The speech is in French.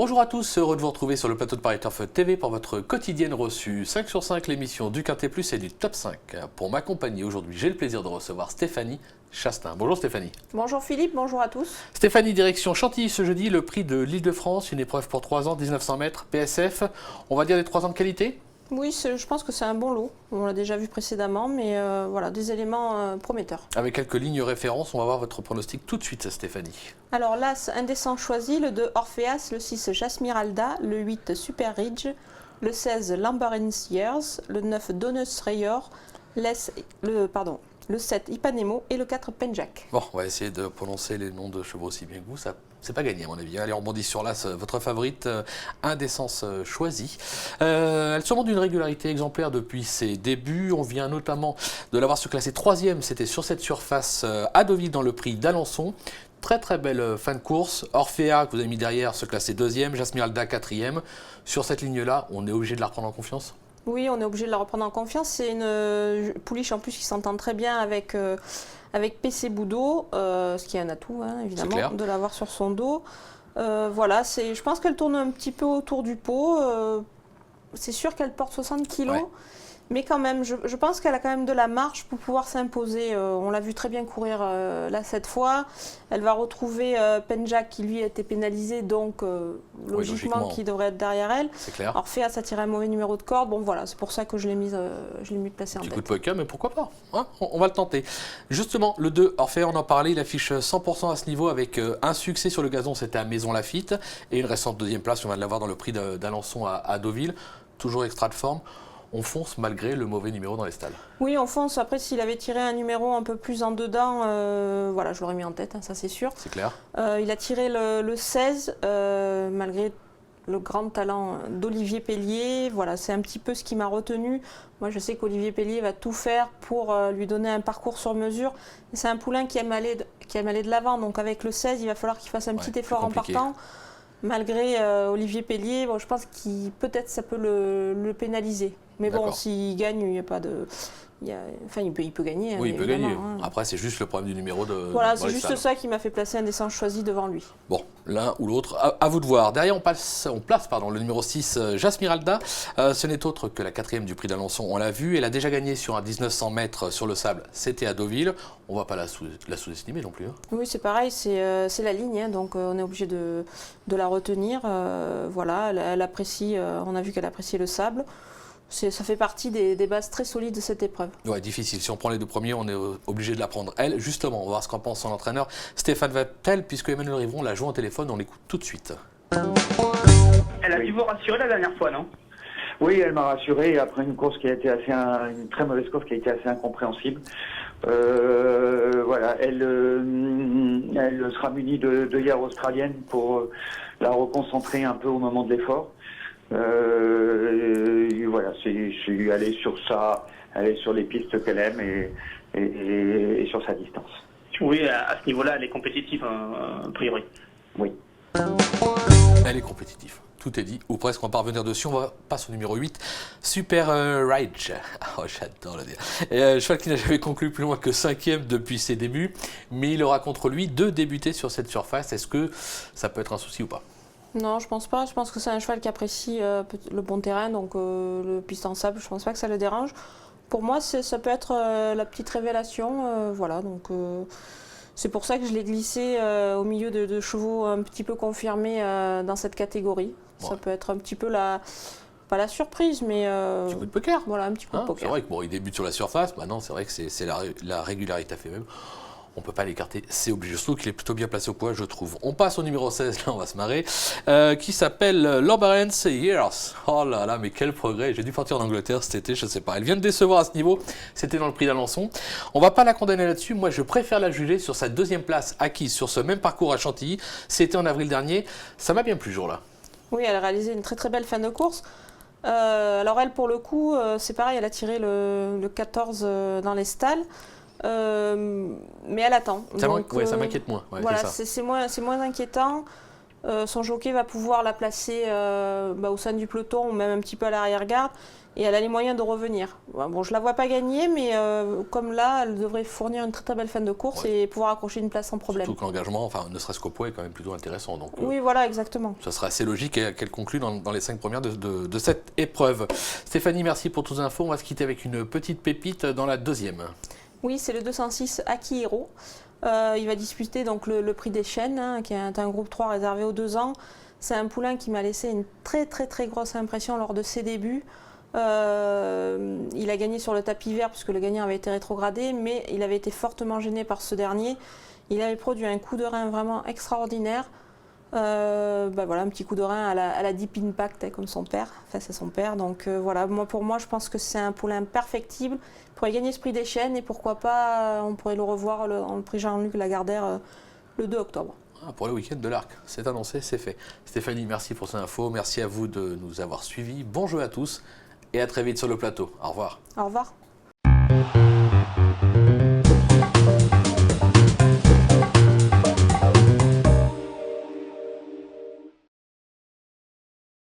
Bonjour à tous, heureux de vous retrouver sur le plateau de Paris Turf TV pour votre quotidienne reçue 5 sur 5, l'émission du Quintet Plus et du Top 5. Pour m'accompagner aujourd'hui, j'ai le plaisir de recevoir Stéphanie Chastain. Bonjour Stéphanie. Bonjour Philippe, bonjour à tous. Stéphanie, direction Chantilly ce jeudi, le prix de l'Île-de-France, une épreuve pour 3 ans, 1900 mètres, PSF. On va dire les 3 ans de qualité ? Oui, je pense que c'est un bon lot. On l'a déjà vu précédemment, mais voilà, des éléments prometteurs. Avec quelques lignes références, on va voir votre pronostic tout de suite Stéphanie. Alors l'As Indécent choisi, le 2 Orpheas, le 6 Jasmiralda, le 8 Super Ridge, le 16 Lambarens Years, le 9 Donus Rayor, le 7 Ipanemo et le 4 Penjac. Bon, on va essayer de prononcer les noms de chevaux aussi bien que vous, ça c'est pas gagné à mon avis. Allez, on rebondit sur l'As, votre favorite, Indécence choisie. Elle surmonte d'une régularité exemplaire depuis ses débuts. On vient notamment de l'avoir surclassée 3e, c'était sur cette surface à Deauville dans le prix d'Alençon. Très belle fin de course. Orphea, que vous avez mis derrière, se classer 2e, Jasmiralda 4e. Sur cette ligne-là, on est obligé de la reprendre en confiance ? Oui, on est obligé de la reprendre en confiance. C'est une pouliche en plus qui s'entend très bien avec PC Boudot, ce qui est un atout, hein, évidemment, de l'avoir sur son dos. Voilà, je pense qu'elle tourne un petit peu autour du pot. C'est sûr qu'elle porte 60 kilos. Ouais. Mais quand même, je pense qu'elle a quand même de la marge pour pouvoir s'imposer. On l'a vu très bien courir là cette fois. Elle va retrouver Penjac qui lui a été pénalisé, donc logiquement qui devrait être derrière elle. C'est clair. Orpheas a tiré un mauvais numéro de corde. Bon voilà, c'est pour ça que je l'ai mis placé en tête. Petit coup de poker, mais pourquoi pas hein, on va le tenter. Justement, le 2, Orphea, on en parlait, il affiche 100% à ce niveau avec un succès sur le gazon, c'était à Maison Lafitte. Et une récente deuxième place, on va l'avoir dans le prix d'Alençon à Deauville. Toujours extra de forme. On fonce malgré le mauvais numéro dans les stalles. Oui, on fonce. Après, s'il avait tiré un numéro un peu plus en dedans, voilà, je l'aurais mis en tête, hein, ça c'est sûr. C'est clair. Il a tiré le 16, malgré le grand talent d'Olivier Pellier. Voilà, c'est un petit peu ce qui m'a retenu. Moi, je sais qu'Olivier Pellier va tout faire pour lui donner un parcours sur mesure. C'est un poulain qui aime aller de l'avant. Donc avec le 16, il va falloir qu'il fasse un petit effort en partant. Malgré Olivier Pellier, bon, je pense qu'il peut-être ça peut le pénaliser. Mais bon, s'il gagne, il n'y a pas de. Enfin, il peut gagner. Oui, il peut gagner. Hein. Après, c'est juste le problème du numéro de. Voilà, c'est juste ça qui m'a fait placer Indécence choisi devant lui. Bon, l'un ou l'autre, à vous de voir. Derrière, on place le numéro 6, Jasmiralda. Ce n'est autre que la 4e du prix d'Alençon. On l'a vu, elle a déjà gagné sur un 1900 mètres sur le sable. C'était à Deauville. On ne va pas la sous-estimer non plus. Hein. Oui, c'est pareil, c'est la ligne, hein, donc on est obligé de la retenir. Voilà, elle apprécie, on a vu qu'elle appréciait le sable. Ça fait partie des bases très solides de cette épreuve. Ouais, difficile. Si on prend les deux premiers, on est obligé de la prendre. Elle, justement, on va voir ce qu'en pense son entraîneur Stéphane Vattel, puisque Emmanuel Rivon l'a joué en téléphone, on l'écoute tout de suite. Elle a dû vous rassurer la dernière fois, non ? Oui, elle m'a rassuré après une course qui a été une très mauvaise course qui a été assez incompréhensible. Voilà, elle sera munie de d'œillères australiennes pour la reconcentrer un peu au moment de l'effort. Voilà, c'est aller sur les pistes qu'elle aime et sur sa distance. Oui, à ce niveau-là, elle est compétitive, a priori. Oui. Elle est compétitive. Tout est dit, ou presque, on va pas revenir dessus. On va passer au numéro 8, Super Ridge. Oh, j'adore le dire. Cheval qui n'a jamais conclu plus loin que 5e depuis ses débuts, mais il aura contre lui 2 débutés sur cette surface. Est-ce que ça peut être un souci ou pas ? Non, je pense pas. Je pense que c'est un cheval qui apprécie le bon terrain, donc le piste en sable, je pense pas que ça le dérange. Pour moi, ça peut être la petite révélation. Voilà, donc c'est pour ça que je l'ai glissé au milieu de chevaux un petit peu confirmés dans cette catégorie. Ouais. Ça peut être un petit peu pas la surprise, mais un petit coup de poker. Voilà, un petit coup de poker. C'est vrai que il débute sur la surface. Maintenant, c'est vrai que c'est la régularité fait même. On ne peut pas l'écarter, c'est obligé. Surtout qu'il est plutôt bien placé au poids, je trouve. On passe au numéro 16, là on va se marrer, qui s'appelle Lambarens Years. Oh là là, mais quel progrès. J'ai dû partir en Angleterre cet été, je ne sais pas. Elle vient de décevoir à ce niveau, c'était dans le prix d'Alençon. On ne va pas la condamner là-dessus. Moi, je préfère la juger sur sa 2e place acquise sur ce même parcours à Chantilly. C'était en avril dernier. Ça m'a bien plu ce jour-là. Oui, elle a réalisé une très belle fin de course. Alors elle, pour le coup, c'est pareil, elle a tiré le 14 dans les stalles. Mais elle attend. Ça m'inquiète moins. Ouais, voilà, c'est moins inquiétant. Son jockey va pouvoir la placer au sein du peloton ou même un petit peu à l'arrière-garde. et elle a les moyens de revenir. Bon, je la vois pas gagner, mais comme là, elle devrait fournir une très très belle fin de course et pouvoir accrocher une place sans problème. Surtout que l'engagement, enfin, ne serait-ce qu'au poids, est quand même plutôt intéressant. Donc, oui, voilà, exactement. Ça sera assez logique qu'elle conclue dans les 5 premières de cette épreuve. Stéphanie, merci pour toutes les infos. On va se quitter avec une petite pépite dans la deuxième. Oui, c'est le 206 Akihiro. Il va disputer donc le prix des Chênes, hein, qui est un groupe 3 réservé aux 2 ans. C'est un poulain qui m'a laissé une très très très grosse impression lors de ses débuts. Il a gagné sur le tapis vert puisque le gagnant avait été rétrogradé, mais il avait été fortement gêné par ce dernier. Il avait produit un coup de rein vraiment extraordinaire. Voilà, un petit coup de rein à la Deep Impact comme son père, face à son père. Donc voilà, pour moi, je pense que c'est un poulain perfectible. Il pourrait gagner ce prix des Chênes et pourquoi pas, on pourrait le revoir en prix Jean-Luc Lagardère le 2 octobre. Pour le week-end de l'Arc, c'est annoncé, c'est fait. Stéphanie, merci pour ces infos. Merci à vous de nous avoir suivis. Bon jeu à tous et à très vite sur le plateau. Au revoir. Au revoir.